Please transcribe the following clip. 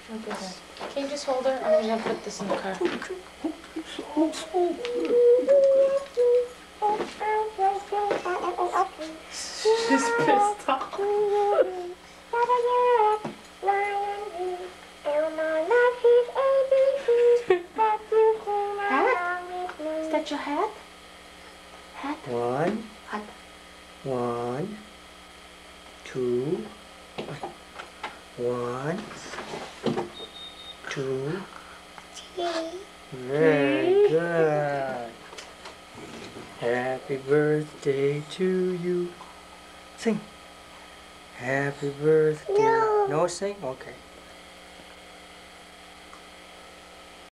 Okay, then. Can you just hold her? I'm gonna put this in the car. She's pissed off. Hat? Is that your hat? Hat? One, Hat. 1, 2, 1, 2. Very good. Happy birthday to you. Sing. Happy birthday. No sing? Okay.